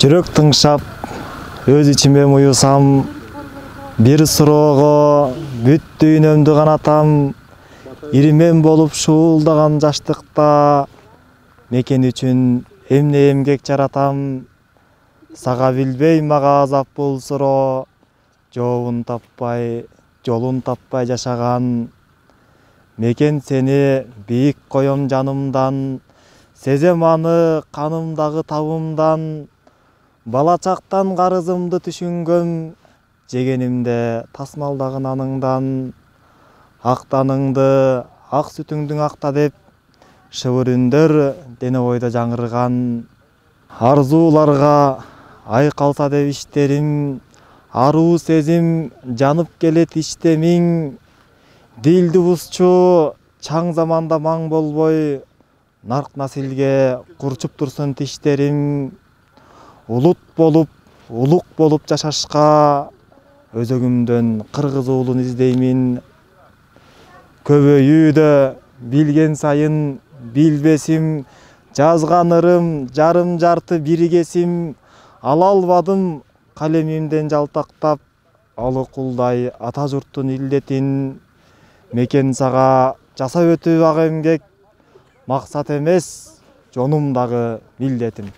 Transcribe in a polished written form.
Жүрөк тыңшап, өз ичиме муюсам, бир суроого бүт дүйнөмдү канатам, ирмен болуп шуулдаган жаштыкта, мекен үчүн эмне эмгек жаратам, сага билбей мага азап болсуро, жообун таппай, жолун таппай жашаган, мекен сени бийик коем жанымдан, сезем аны канымдагы табымдан, бала чактан карызымды түшүнгөм, жегенимде тасмалдагы наныңдан, актаныңды, ак сүтүңдүң акта деп, шыбыр үндөр дене бойдо жаңырган, арзууларга айкалса деп иштерим, аруу сезим жанып келет иштемиң, дилди бузчу чаң заманда маң болбой, нарк насилге курчуп турсун тиштерим, улут болуп, улук болуп жашашка, өзөгүмдөн кыргыз уулун издеймин. Көбөйүүдө билген сайын билбесим, жазган ырым жарым жарты биригесим, ала албадым калемимден жалтактап, алыкулдай ата журттун илдетин, мекен сага жасап өтүү ак эмгек, максат эмес жонумдагы милдетим.